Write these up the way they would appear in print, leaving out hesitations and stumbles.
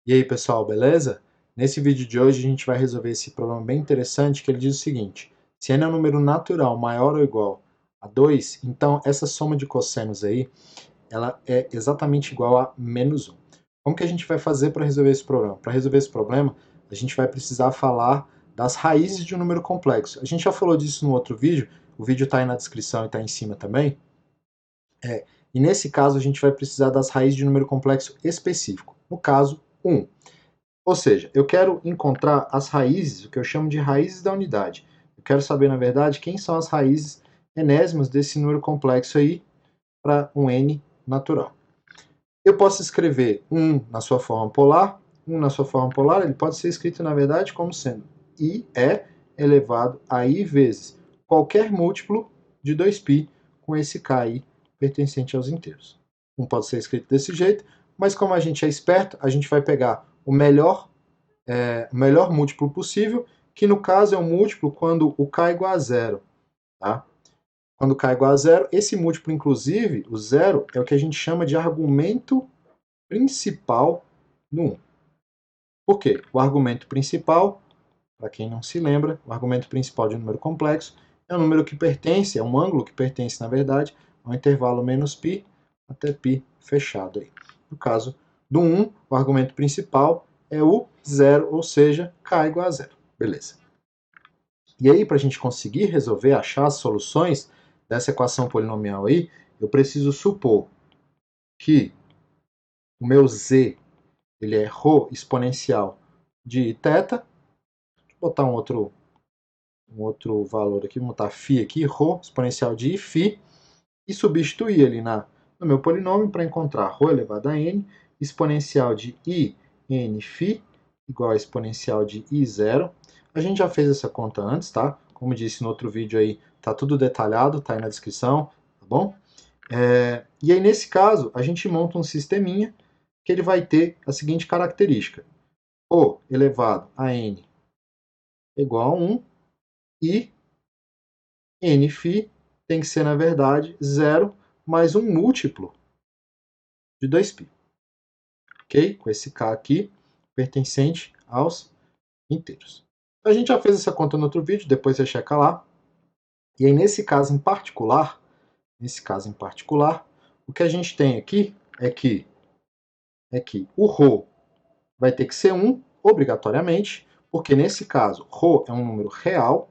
E aí, pessoal, beleza? Nesse vídeo de hoje a gente vai resolver esse problema bem interessante que ele diz o seguinte: se n é um número natural maior ou igual a 2, então essa soma de cossenos aí, ela é exatamente igual a menos 1. Como que a gente vai fazer para resolver esse problema? Para resolver esse problema, a gente vai precisar falar das raízes de um número complexo. A gente já falou disso no outro vídeo, o vídeo está aí na descrição e está em cima também. E nesse caso a gente vai precisar das raízes de um número complexo específico, no caso 1. Ou seja, eu quero encontrar as raízes, o que eu chamo de raízes da unidade. Eu quero saber, na verdade, quem são as raízes enésimas desse número complexo aí para um n natural. Eu posso escrever 1 na sua forma polar. 1 na sua forma polar, ele pode ser escrito, na verdade, como sendo i é elevado a i vezes qualquer múltiplo de 2π com esse k aí pertencente aos inteiros. 1 pode ser escrito desse jeito, mas como a gente é esperto, a gente vai pegar o melhor múltiplo possível, que no caso é um múltiplo quando o k é igual a zero. Tá? Quando k é igual a zero, esse múltiplo, inclusive, o zero, é o que a gente chama de argumento principal no 1. Por quê? O argumento principal, para quem não se lembra, o argumento principal de um número complexo é um número que pertence, é um ângulo que pertence, na verdade, ao intervalo menos π até π fechado aí. No caso do 1, o argumento principal é o zero, ou seja, k igual a zero. Beleza. E aí, para a gente conseguir resolver, achar as soluções dessa equação polinomial aí, eu preciso supor que o meu z ele é ρ exponencial de θ. Vou botar um outro valor aqui, vou botar φ aqui, ρ exponencial de φ, e substituir ali no meu polinômio para encontrar ρ elevado a n exponencial de i n φ igual a exponencial de i0. A gente já fez essa conta antes, tá? Como disse no outro vídeo aí, tá tudo detalhado, tá aí na descrição, tá bom? E aí, nesse caso, a gente monta um sisteminha que ele vai ter a seguinte característica: ρ elevado a n igual a 1 e nφ tem que ser, na verdade, 0 mais um múltiplo de 2π. Ok? Com esse k aqui, pertencente aos inteiros. A gente já fez essa conta no outro vídeo, depois você checa lá. E aí, nesse caso em particular, o que a gente tem aqui é que o ρ vai ter que ser 1, obrigatoriamente, porque nesse caso, ρ é um número real,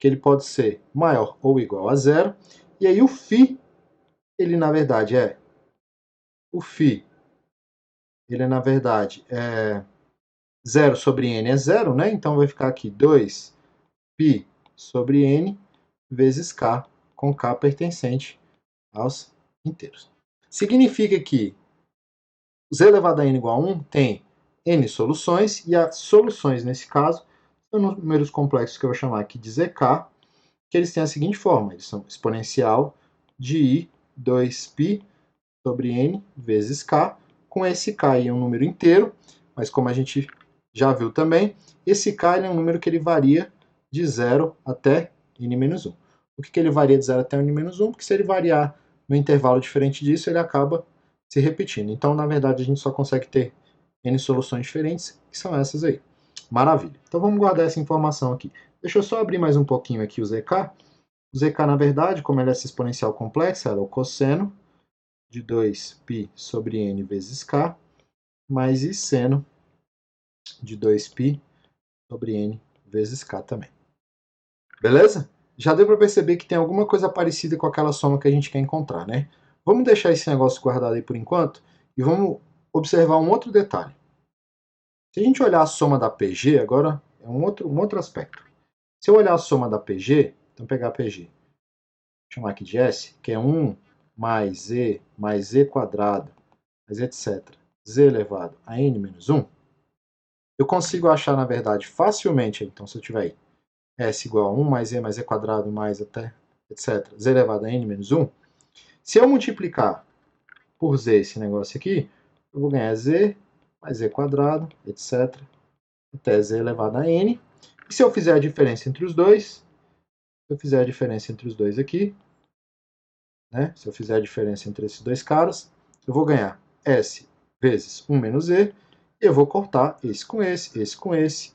que ele pode ser maior ou igual a zero, e aí o φ, ele na verdade é 0 sobre n é zero, né? Então vai ficar aqui 2π sobre n vezes k, com k pertencente aos inteiros. Significa que z elevado a n igual a 1 tem n soluções, e as soluções, nesse caso, são números complexos que eu vou chamar aqui de zk, que eles têm a seguinte forma: eles são exponencial de i 2π sobre n vezes k, com esse k aí é um número inteiro, mas como a gente já viu também, esse k é um número que ele varia de 0 até n-1. Por que ele varia de 0 até n-1? Porque se ele variar no intervalo diferente disso, ele acaba se repetindo. Então, na verdade, a gente só consegue ter n soluções diferentes, que são essas aí. Maravilha. Então vamos guardar essa informação aqui. Deixa eu só abrir mais um pouquinho aqui o zk. O zk, na verdade, como ele é essa exponencial complexa, ela é o cosseno de 2π sobre n vezes k, mais i seno de 2π sobre n vezes k também. Beleza? Já deu para perceber que tem alguma coisa parecida com aquela soma que a gente quer encontrar, né? Vamos deixar esse negócio guardado aí por enquanto e vamos observar um outro detalhe. Se a gente olhar a soma da PG, agora é um outro aspecto. Se eu olhar a soma da PG, então pegar a PG, vou chamar aqui de S, que é 1 mais z quadrado, mais etc. z elevado a n menos 1, eu consigo achar, na verdade, facilmente, então se eu tiver aí S igual a 1 mais z quadrado mais até, etc., z elevado a n menos 1, se eu multiplicar por z esse negócio aqui, eu vou ganhar z mais z quadrado, etc., até z elevado a n. E se eu fizer a diferença entre os dois, aqui, né, se eu fizer a diferença entre esses dois caras, eu vou ganhar S vezes 1 menos z, E eu vou cortar esse com esse com esse,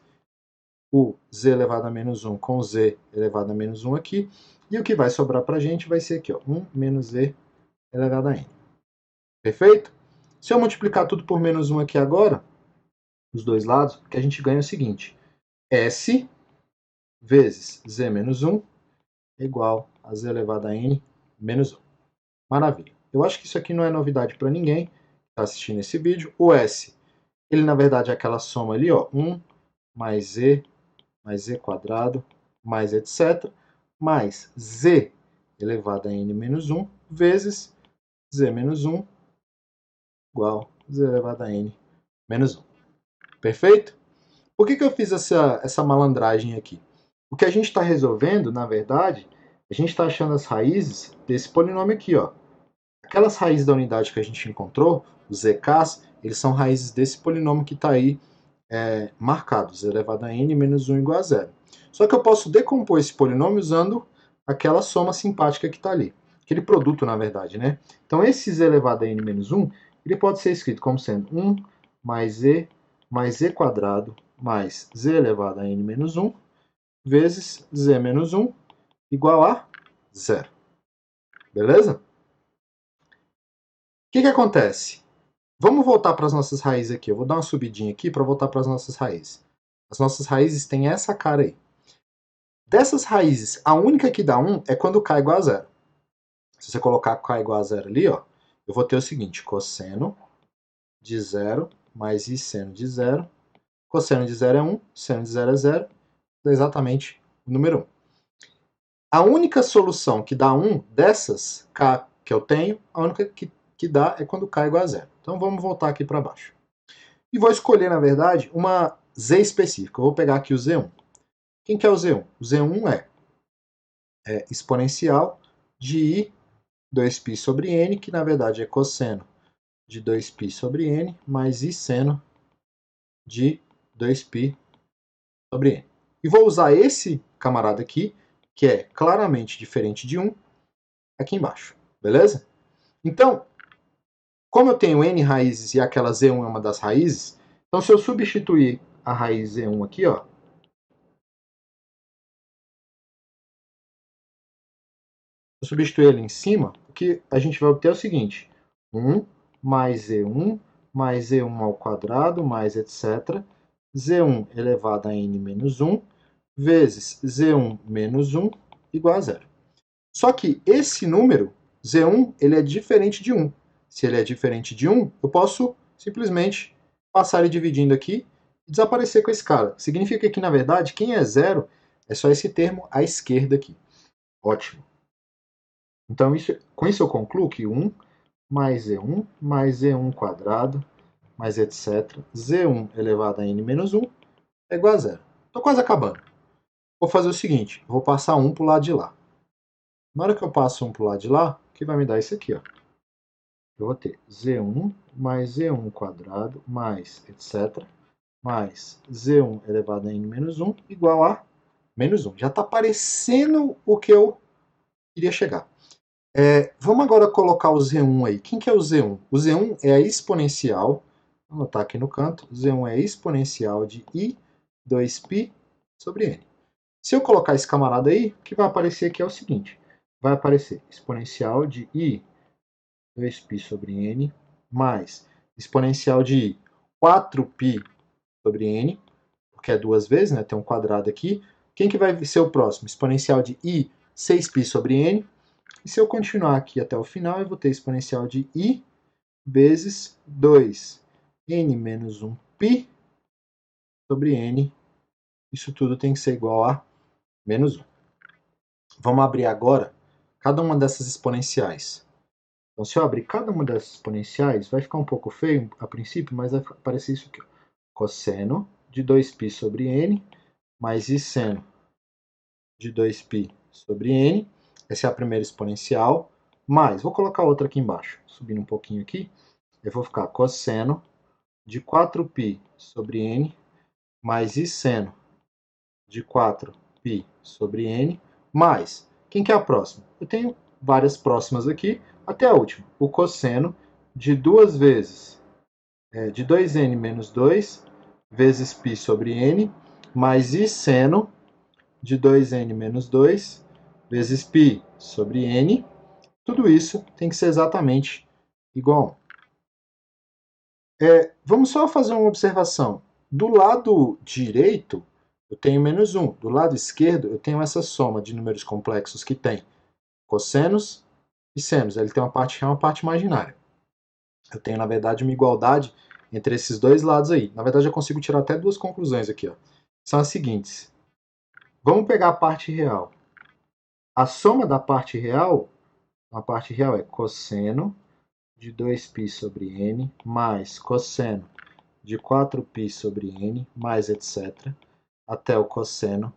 o z elevado a menos 1 com o z elevado a menos 1 aqui, e o que vai sobrar para a gente vai ser aqui, ó, 1 menos z elevado a n. Perfeito? Se eu multiplicar tudo por menos 1 aqui agora, os dois lados, o que a gente ganha é o seguinte, s vezes z menos 1 é igual a z elevado a n menos 1. Maravilha. Eu acho que isso aqui não é novidade para ninguém que está assistindo esse vídeo. O s, ele na verdade é aquela soma ali, ó, 1 mais z quadrado, mais etc., mais z elevado a n menos 1 vezes z menos 1 igual a z elevado a n menos 1. Perfeito? Por que eu fiz essa malandragem aqui? O que a gente está resolvendo, na verdade, a gente está achando as raízes desse polinômio aqui, ó. Aquelas raízes da unidade que a gente encontrou, os zk's, eles são raízes desse polinômio que está aí marcado, z elevado a n menos 1 igual a 0. Só que eu posso decompor esse polinômio usando aquela soma simpática que está ali. Aquele produto, na verdade, né? Então, esse z elevado a n menos 1, ele pode ser escrito como sendo 1 mais z quadrado mais z elevado a n menos 1 vezes z menos 1 igual a 0. Beleza? O que acontece? Vamos voltar para as nossas raízes aqui. Eu vou dar uma subidinha aqui para voltar para as nossas raízes. As nossas raízes têm essa cara aí. Dessas raízes, a única que dá 1 é quando k igual a 0. Se você colocar k igual a 0 ali, ó, eu vou ter o seguinte, cosseno de 0 mais i seno de 0. Cosseno de 0 é 1, seno de 0 é 0. Dá exatamente o número 1. A única solução que dá 1 dessas k que eu tenho, a única que dá é quando k é igual a 0. Então vamos voltar aqui para baixo. E vou escolher, na verdade, uma z específica. Eu vou pegar aqui o z1. Quem que é o z1? O z1 é exponencial de i 2π sobre n, que na verdade é cosseno de 2π sobre n, mais i seno de 2π sobre n. E vou usar esse camarada aqui, que é claramente diferente de 1, aqui embaixo, beleza? Então, como eu tenho n raízes e aquela z1 é uma das raízes, então se eu substituir a raiz z1 aqui, ó, eu substituir ele em cima, o que a gente vai obter é o seguinte, 1 mais z1 mais z1 ao quadrado mais etc, z1 elevado a n menos 1 vezes z1 menos 1 igual a 0. Só que esse número, z1, ele é diferente de 1. Se ele é diferente de 1, eu posso simplesmente passar ele dividindo aqui e desaparecer com esse cara. Significa que, na verdade, quem é 0 é só esse termo à esquerda aqui. Ótimo. Então, com isso eu concluo que 1 mais z1 quadrado, mais etc, z1 elevado a n menos 1 é igual a 0. Estou quase acabando. Vou fazer o seguinte, vou passar 1 para o lado de lá. Na hora que eu passo 1 para o lado de lá, o que vai me dar isso aqui, ó. Eu vou ter z1 mais z1 quadrado mais etc, mais z1 elevado a n menos 1 igual a menos 1. Já está aparecendo o que eu queria chegar. Vamos agora colocar o z1 aí. Quem que é o z1? O z1 é a exponencial, vou anotar aqui no canto, z1 é a exponencial de i 2π sobre n. Se eu colocar esse camarada aí, o que vai aparecer aqui é o seguinte, vai aparecer exponencial de i 2π sobre n mais exponencial de i 4π sobre n, porque é duas vezes, né? Tem um quadrado aqui. Quem que vai ser o próximo? Exponencial de i 6π sobre n. E se eu continuar aqui até o final, eu vou ter exponencial de i vezes 2n menos 1π sobre n. Isso tudo tem que ser igual a menos 1. Vamos abrir agora cada uma dessas exponenciais. Então, se eu abrir cada uma dessas exponenciais, vai ficar um pouco feio a princípio, mas vai aparecer isso aqui. Cosseno de 2π sobre n mais i seno de 2π sobre n. Essa é a primeira exponencial. Mais, vou colocar outra aqui embaixo, subindo um pouquinho aqui. Eu vou ficar cosseno de 4π sobre n mais i seno de 4π sobre n mais, quem que é a próxima? Eu tenho várias próximas aqui, até a última, o cosseno de 2 vezes de 2n menos 2 vezes π sobre n, mais I seno de 2n menos 2 vezes π sobre n. Tudo isso tem que ser exatamente igual a 1. Vamos só fazer uma observação. Do lado direito, eu tenho menos 1. Do lado esquerdo, eu tenho essa soma de números complexos que tem cossenos e senos. Ele tem uma parte real e uma parte imaginária. Eu tenho, na verdade, uma igualdade entre esses dois lados aí. Na verdade, eu consigo tirar até duas conclusões aqui. Ó. São as seguintes. Vamos pegar a parte real. A soma da parte real, a parte real é cosseno de 2π sobre n mais cosseno de 4π sobre n mais etc. até o cosseno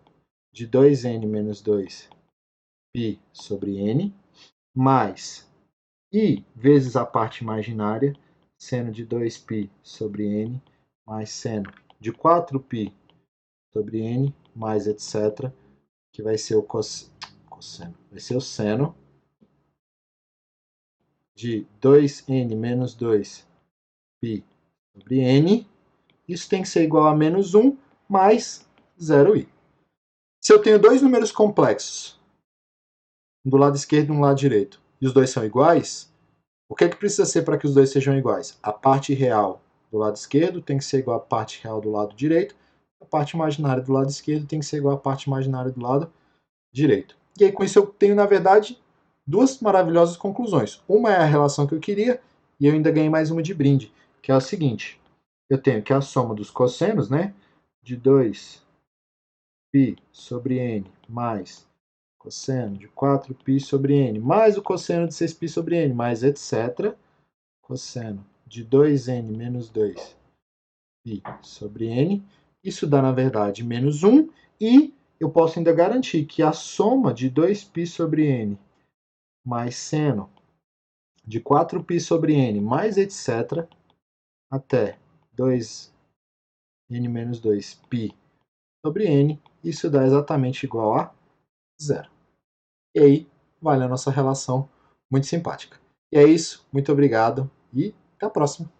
de 2n menos 2π sobre n mais I vezes a parte imaginária, seno de 2π sobre n mais seno de 4π sobre n mais etc. que vai ser o cosseno, vai ser o seno de 2n menos 2π sobre n. Isso tem que ser igual a menos 1 mais 0i. Se eu tenho dois números complexos, um do lado esquerdo e um do lado direito, e os dois são iguais, o que precisa ser para que os dois sejam iguais? A parte real do lado esquerdo tem que ser igual à parte real do lado direito, a parte imaginária do lado esquerdo tem que ser igual à parte imaginária do lado direito. E aí com isso eu tenho, na verdade, duas maravilhosas conclusões. Uma é a relação que eu queria, e eu ainda ganhei mais uma de brinde, que é o seguinte. Eu tenho que a soma dos cossenos, né, de 2π sobre n mais cosseno de 4π sobre n, mais o cosseno de 6π sobre n, mais etc. Cosseno de 2n menos 2π sobre n. Isso dá, na verdade, menos 1. E eu posso ainda garantir que a soma de 2π sobre n mais seno de 4π sobre n mais etc. até 2n menos 2π sobre n, isso dá exatamente igual a 0. E aí, vale a nossa relação muito simpática. E é isso, muito obrigado e até a próxima.